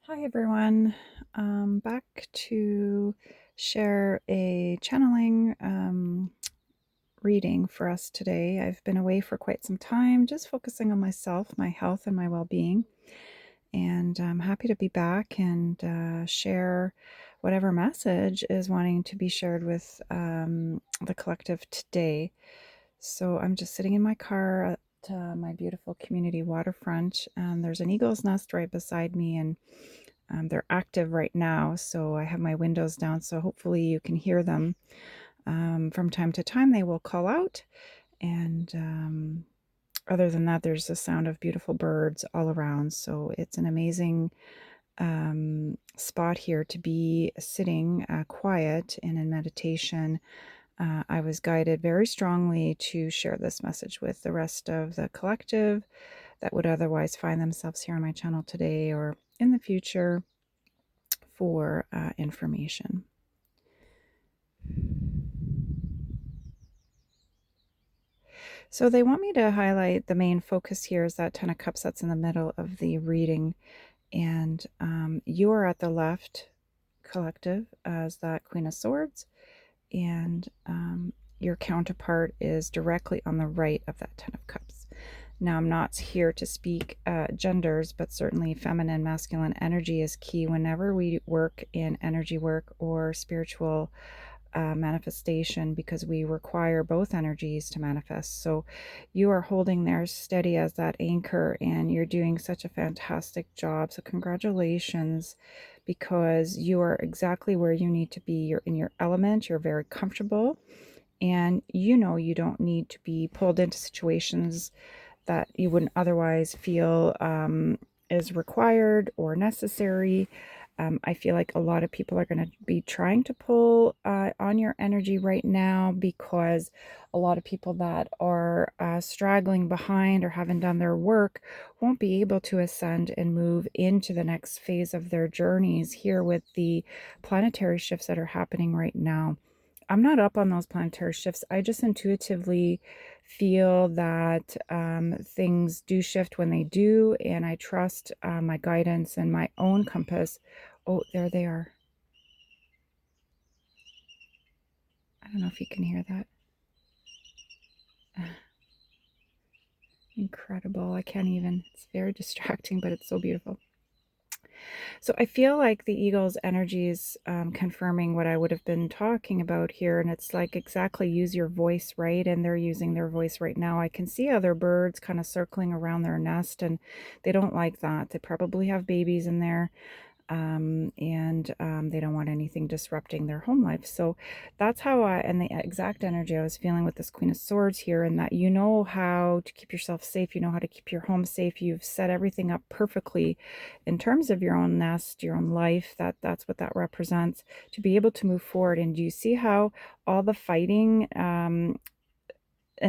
Hi everyone. Back to share a channeling reading for us today. I've been away for quite some time, just focusing on myself, my health, and my well being. And I'm happy to be back and share whatever message is wanting to be shared with the collective today. So I'm just sitting in my car at my beautiful community waterfront, and there's an eagle's nest right beside me, and they're active right now, so I have my windows down, so hopefully you can hear them. From time to time, they will call out, and other than that, there's the sound of beautiful birds all around. So it's an amazing spot here to be sitting quiet and in meditation. I was guided very strongly to share this message with the rest of the collective that would otherwise find themselves here on my channel today or in the future for information. So they want me to highlight the main focus here is that Ten of Cups that's in the middle of the reading. And you are at the left collective as that Queen of Swords. And your counterpart is directly on the right of that Ten of Cups. Now, I'm not here to speak genders, but certainly feminine, masculine energy is key whenever we work in energy work or spiritual manifestation, because we require both energies to manifest. So you are holding there steady as that anchor, and you're doing such a fantastic job. So congratulations, because you are exactly where you need to be. You're in your element, you're very comfortable, and you know you don't need to be pulled into situations that you wouldn't otherwise feel is required or necessary. I feel like a lot of people are going to be trying to pull on your energy right now, because a lot of people that are straggling behind or haven't done their work won't be able to ascend and move into the next phase of their journeys here with the planetary shifts that are happening right now. I'm not up on those planetary shifts. I just intuitively feel that things do shift when they do, and I trust my guidance and my own compass. Oh, there they are. I don't know if you can hear that. Incredible. I can't even. It's very distracting, but it's so beautiful. So I feel like the eagle's energy is confirming what I would have been talking about here. And it's like exactly use your voice, right? And they're using their voice right now. I can see other birds kind of circling around their nest, and they don't like that. They probably have babies in there, and they don't want anything disrupting their home life. So that's how and the exact energy I was feeling with this Queen of Swords here, and that you know how to keep yourself safe, you know how to keep your home safe, you've set everything up perfectly in terms of your own nest, your own life. That's what that represents, to be able to move forward. And do you see how all the fighting and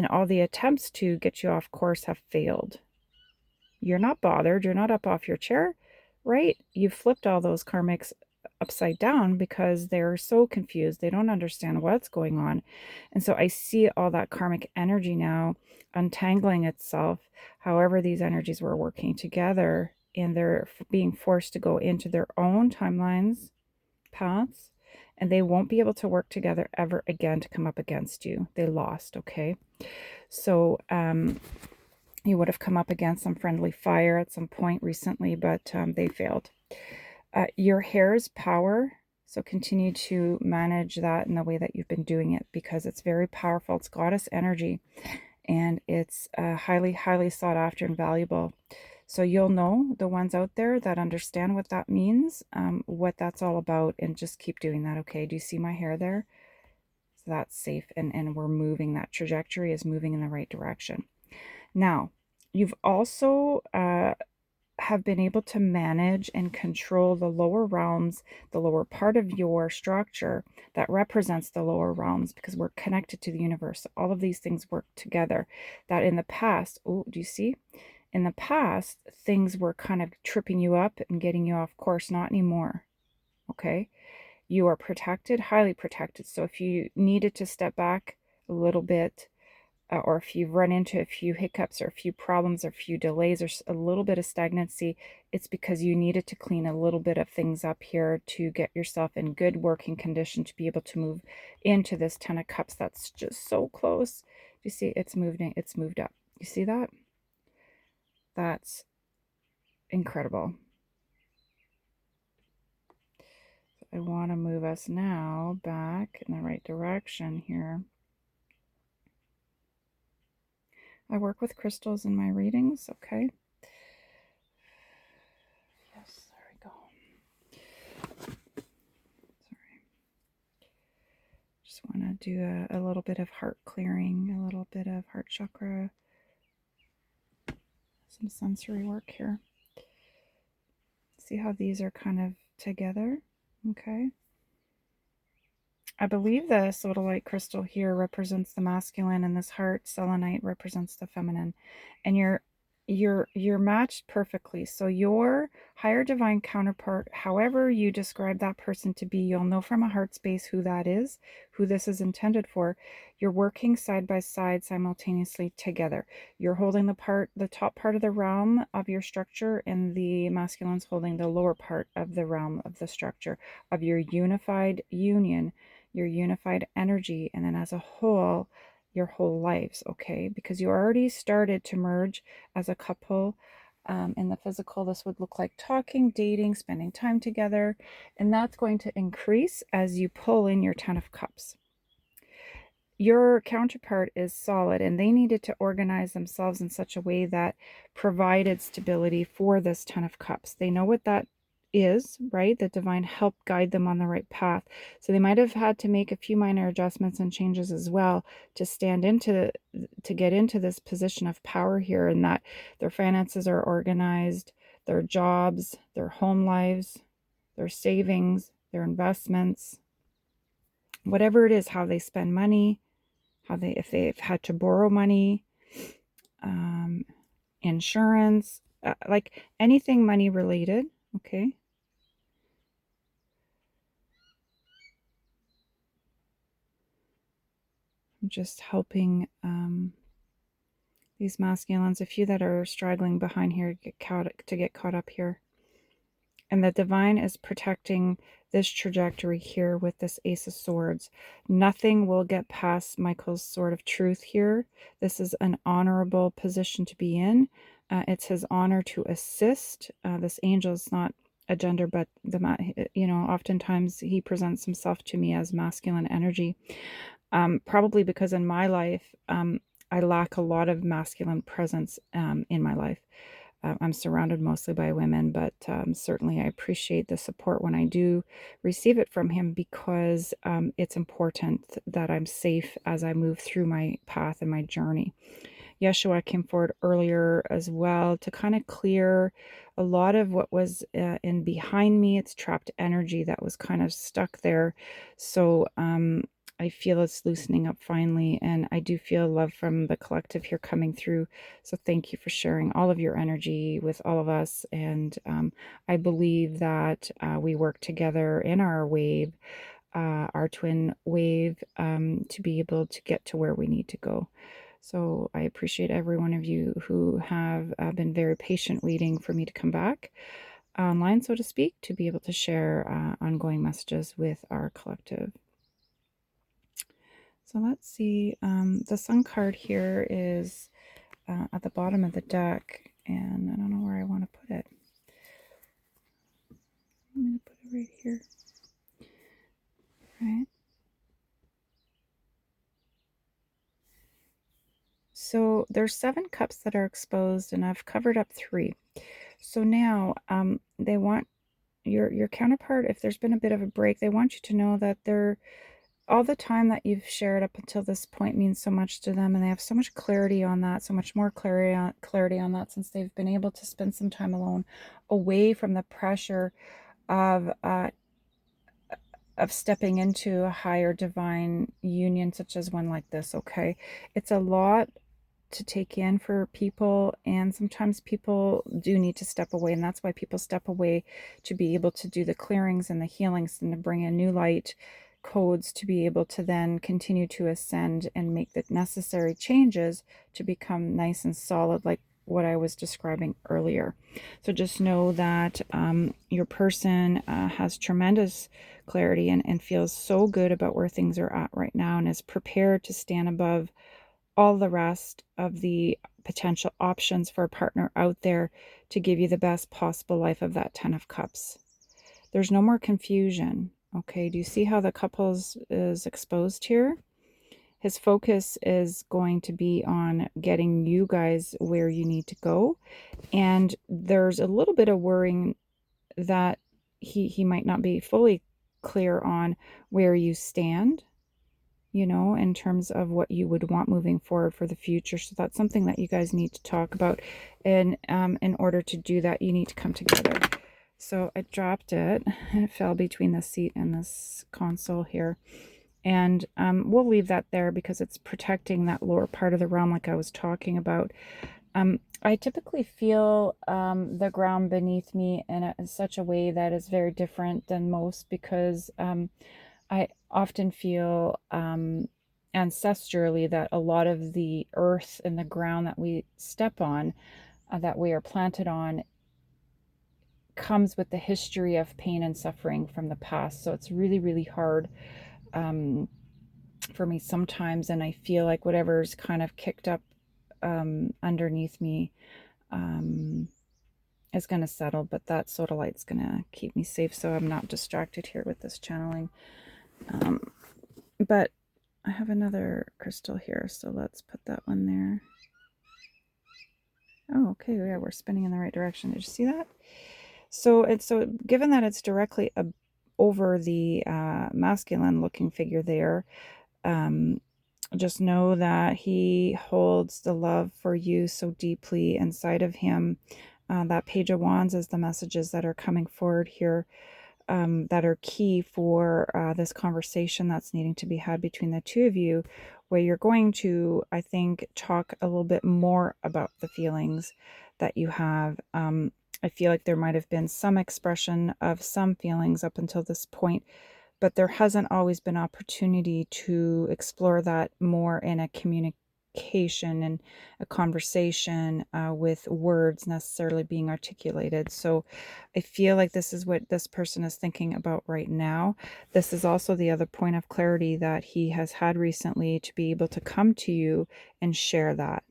all the attempts to get you off course have failed? You're not bothered, you're not up off your chair, right? You flipped all those karmics upside down because they're so confused. They don't understand what's going on. And so I see all that karmic energy now untangling itself. However, these energies were working together, and they're being forced to go into their own timelines, paths, and they won't be able to work together ever again to come up against you. They lost, okay? So, you would have come up against some friendly fire at some point recently, but they failed. Your hair's power, so continue to manage that in the way that you've been doing it, because it's very powerful. It's goddess energy, and it's highly, highly sought after and valuable. So you'll know the ones out there that understand what that means, what that's all about, and just keep doing that, okay? Do you see my hair there? So that's safe, and we're moving. That trajectory is moving in the right direction. Now, you've also have been able to manage and control the lower realms, the lower part of your structure that represents the lower realms, because we're connected to the universe. All of these things work together. That in the past, oh, do you see? In the past, things were kind of tripping you up and getting you off course. Not anymore. Okay? You are protected, highly protected. So if you needed to step back a little bit, or if you've run into a few hiccups or a few problems or a few delays or a little bit of stagnancy, it's because you needed to clean a little bit of things up here to get yourself in good working condition to be able to move into this Ten of Cups that's just so close. You see, it's moved up. You see that? That's incredible. I want to move us now back in the right direction here. I work with crystals in my readings, okay? Yes, there we go. Sorry. Just want to do a little bit of heart clearing, a little bit of heart chakra, some sensory work here. See how these are kind of together, okay? I believe the sodalite crystal here represents the masculine, and this heart selenite represents the feminine. And you're matched perfectly. So your higher divine counterpart, however you describe that person to be, you'll know from a heart space who that is, who this is intended for. You're working side by side simultaneously together. You're holding the top part of the realm of your structure, and the masculine's holding the lower part of the realm of the structure of your unified union, your unified energy, and then as a whole, your whole lives, okay? Because you already started to merge as a couple. In the physical, this would look like talking, dating, spending time together, and that's going to increase as you pull in your Ten of Cups. Your counterpart is solid, and they needed to organize themselves in such a way that provided stability for this Ten of Cups. They know what that is, right? The divine help guide them on the right path. So they might have had to make a few minor adjustments and changes as well to get into this position of power here, and that their finances are organized, their jobs, their home lives, their savings, their investments, whatever it is, how they spend money, if they've had to borrow money, insurance, like anything money related, okay? I'm just helping these masculines, a few that are straggling behind here, to get caught up here. And the divine is protecting this trajectory here with this Ace of Swords. Nothing will get past Michael's sword of truth here. This is an honorable position to be in. It's his honor to assist. This angel is not a gender, but oftentimes he presents himself to me as masculine energy. Probably because in my life, I lack a lot of masculine presence in my life. I'm surrounded mostly by women, but certainly I appreciate the support when I do receive it from him, because it's important that I'm safe as I move through my path and my journey. Yeshua came forward earlier as well to kind of clear a lot of what was in behind me. It's trapped energy that was kind of stuck there. So I feel it's loosening up finally, and I do feel love from the collective here coming through. So thank you for sharing all of your energy with all of us. And I believe that we work together in our wave, our twin wave, to be able to get to where we need to go. So I appreciate every one of you who have been very patient waiting for me to come back online, so to speak, to be able to share ongoing messages with our collective. So let's see, the Sun card here is at the bottom of the deck, and I don't know where I want to put it. I'm going to put it right here. Right? So there's 7 cups that are exposed, and I've covered up 3. So now they want your counterpart, if there's been a bit of a break, they want you to know that all the time that you've shared up until this point means so much to them, and they have so much clarity on that, so much more clarity on that, since they've been able to spend some time alone, away from the pressure of stepping into a higher divine union, such as one like this. Okay, it's a lot to take in for people, and sometimes people do need to step away, and that's why people step away, to be able to do the clearings and the healings and to bring a new light codes to be able to then continue to ascend and make the necessary changes to become nice and solid, like what I was describing earlier. So just know that your person has tremendous clarity and feels so good about where things are at right now, and is prepared to stand above all the rest of the potential options for a partner out there to give you the best possible life of that 10 of Cups. There's no more confusion. Okay, do you see how the couples is exposed here? His focus is going to be on getting you guys where you need to go. And there's a little bit of worrying that he might not be fully clear on where you stand, you know, in terms of what you would want moving forward for the future. So that's something that you guys need to talk about. And in order to do that, you need to come together. So I dropped it, and it fell between the seat and this console here. And we'll leave that there because it's protecting that lower part of the realm like I was talking about. I typically feel the ground beneath me in such a way that is very different than most, because I often feel ancestrally that a lot of the earth and the ground that we step on, that we are planted on, comes with the history of pain and suffering from the past. So it's really, really hard for me sometimes, and I feel like whatever's kind of kicked up underneath me is going to settle, but that sodalite's going to keep me safe so I'm not distracted here with this channeling. But I have another crystal here, so let's put that one there. Oh, okay, yeah, we're spinning in the right direction. Did you see that? So given that it's directly over the masculine looking figure there, just know that he holds the love for you so deeply inside of him. That Page of Wands is the messages that are coming forward here, that are key for this conversation that's needing to be had between the two of you, where you're going to, I think, talk a little bit more about the feelings that you have. I feel like there might have been some expression of some feelings up until this point, but there hasn't always been opportunity to explore that more in a communication and a conversation with words necessarily being articulated. So I feel like this is what this person is thinking about right now. This is also the other point of clarity that he has had recently, to be able to come to you and share that.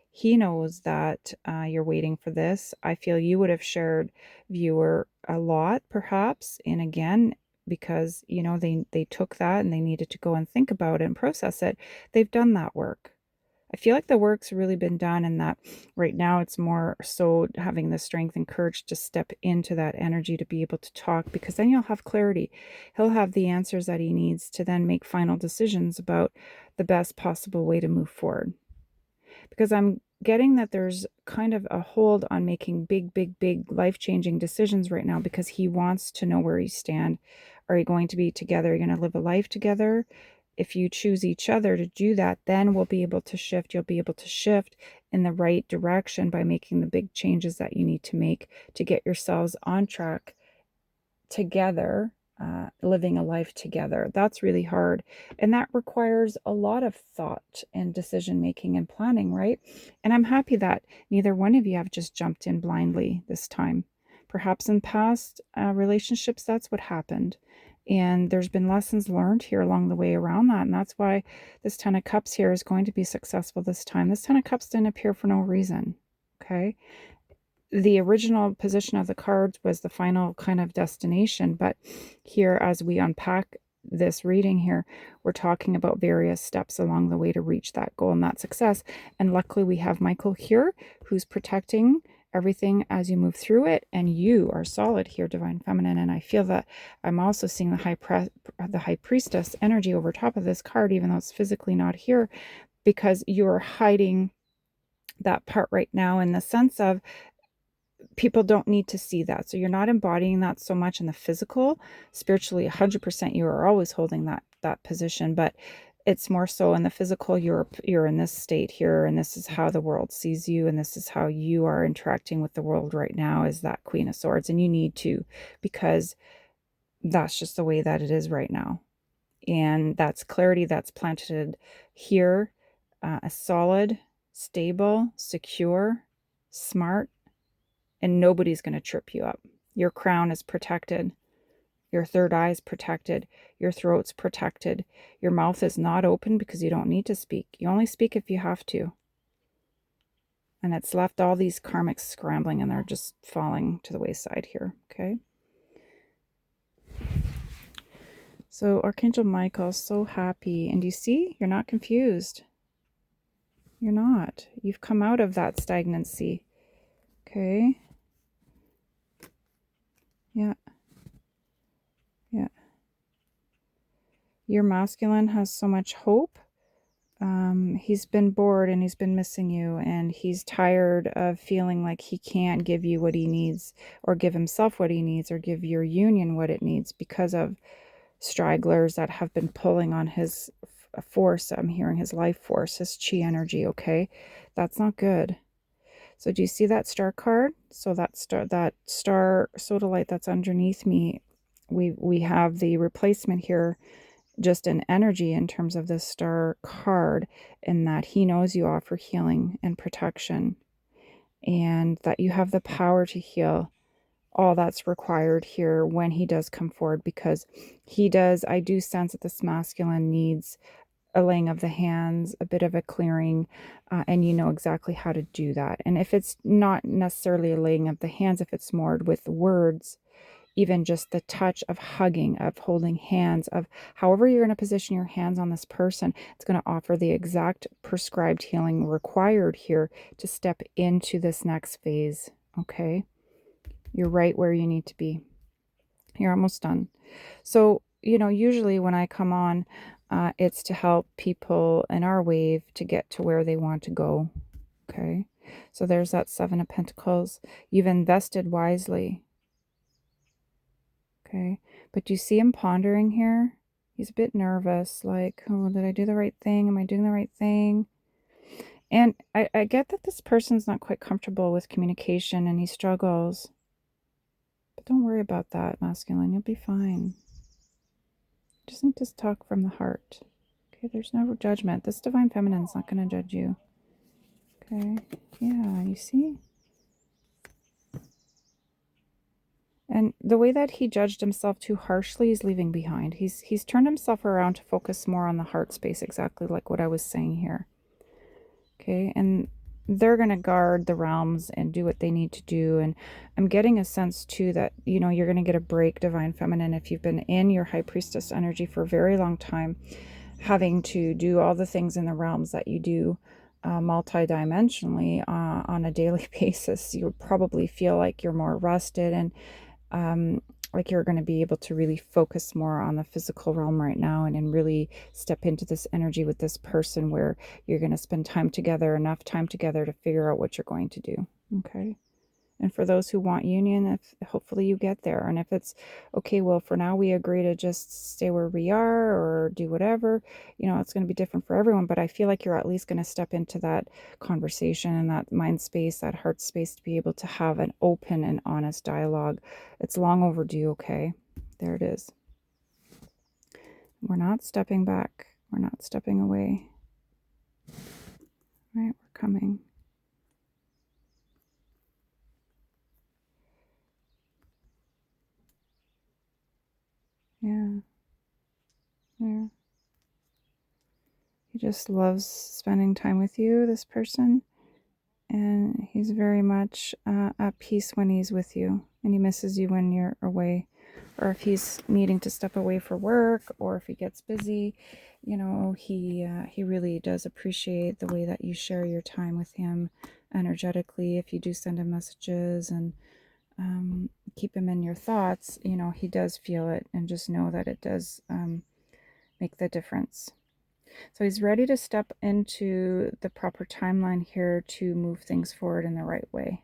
He knows that you're waiting for this. I feel you would have shared viewer a lot, perhaps. And again, because, you know, they took that and they needed to go and think about it and process it. They've done that work. I feel like the work's really been done, and that right now it's more so having the strength and courage to step into that energy to be able to talk, because then you'll have clarity. He'll have the answers that he needs to then make final decisions about the best possible way to move forward. Because I'm getting that there's kind of a hold on making big life-changing decisions right now, because he wants to know where you stand. Are you going to be together? Are you going to live a life together? If you choose each other to do that, then we'll be able to shift. You'll be able to shift in the right direction by making the big changes that you need to make to get yourselves on track together, living a life together. That's really hard. And that requires a lot of thought and decision making and planning, right? And I'm happy that neither one of you have just jumped in blindly this time. Perhaps in past relationships, that's what happened. And there's been lessons learned here along the way around that. And that's why this Ten of Cups here is going to be successful this time. This Ten of Cups didn't appear for no reason. Okay. The original position of the cards was the final kind of destination, but here, as we unpack this reading here, we're talking about various steps along the way to reach that goal and that success. And luckily we have Michael here, who's protecting everything as you move through it, and you are solid here, Divine Feminine. And I feel that I'm also seeing the High Priestess energy over top of this card, even though it's physically not here, because you're hiding that part right now, in the sense of people don't need to see that. So you're not embodying that so much in the physical. Spiritually, 100% you are always holding that position, but it's more so in the physical. You're in this state here, and this is how the world sees you, and this is how you are interacting with the world right now, is that Queen of Swords. And you need to, because that's just the way that it is right now. And that's clarity that's planted here, a solid, stable, secure, smart, and nobody's going to trip you up. Your crown is protected. Your third eye is protected. Your throat's protected. Your mouth is not open because you don't need to speak. You only speak if you have to. And it's left all these karmics scrambling and they're just falling to the wayside here, okay? So Archangel Michael, so happy. And you see, you're not confused. You're not. You've come out of that stagnancy, okay? Yeah. Yeah. Your masculine has so much hope. He's been bored and he's been missing you, and he's tired of feeling like he can't give you what he needs, or give himself what he needs, or give your union what it needs because of stragglers that have been pulling on his force. I'm hearing his life force, his chi energy, okay? That's not good. So do you see that star card? So that star sodalite that's underneath me, we have the replacement here, just an energy in terms of this star card, in that he knows you offer healing and protection, and that you have the power to heal all that's required here when he does come forward, because I do sense that this masculine needs a laying of the hands, a bit of a clearing, and you know exactly how to do that. And if it's not necessarily a laying of the hands, if it's more with words, even just the touch of hugging, of holding hands, of however you're going to position your hands on this person, it's going to offer the exact prescribed healing required here to step into this next phase, okay? You're right where you need to be. You're almost done. So, you know, usually when I come on, it's to help people in our wave to get to where they want to go, okay? So there's that Seven of Pentacles. You've invested wisely. Okay, but do you see him pondering here? He's a bit nervous, like, oh, did I do the right thing? Am I doing the right thing? And I get that this person's not quite comfortable with communication and he struggles. But don't worry about that, masculine. You'll be fine. Just need to talk from the heart. Okay, there's no judgment. This divine feminine's not going to judge you. Okay, yeah, you see? And the way that he judged himself too harshly is leaving behind. He's turned himself around to focus more on the heart space, exactly like what I was saying here. Okay, and they're going to guard the realms and do what they need to do. And I'm getting a sense too that, you know, you're going to get a break, divine feminine, if you've been in your high priestess energy for a very long time, having to do all the things in the realms that you do multidimensionally on a daily basis. You probably feel like you're more rested, and like you're going to be able to really focus more on the physical realm right now, and really step into this energy with this person where you're going to spend time together, enough time together to figure out what you're going to do. Okay. And for those who want union, if hopefully you get there. And if it's okay, well, for now we agree to just stay where we are or do whatever, you know, it's going to be different for everyone. But I feel like you're at least going to step into that conversation and that mind space, that heart space, to be able to have an open and honest dialogue. It's long overdue. Okay, there it is. We're not stepping back. We're not stepping away. Right, we're coming. Yeah. Yeah. He just loves spending time with you, this person. And he's very much at peace when he's with you. And he misses you when you're away. Or if he's needing to step away for work, or if he gets busy, you know, he really does appreciate the way that you share your time with him energetically. If you do send him messages and keep him in your thoughts, you know, he does feel it, and just know that it does make the difference. So he's ready to step into the proper timeline here to move things forward in the right way.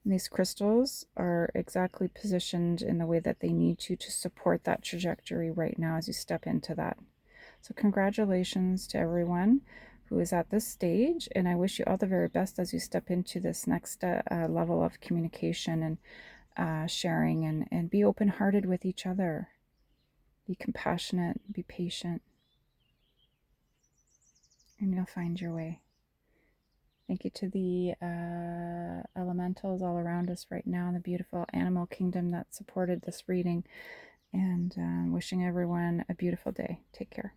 And these crystals are exactly positioned in the way that they need to support that trajectory right now as you step into that. So congratulations to everyone who is at this stage, and I wish you all the very best as you step into this next level of communication and sharing, and be open-hearted with each other. Be compassionate, be patient, and you'll find your way. Thank you to the elementals all around us right now in the beautiful animal kingdom that supported this reading, and wishing everyone a beautiful day. Take care.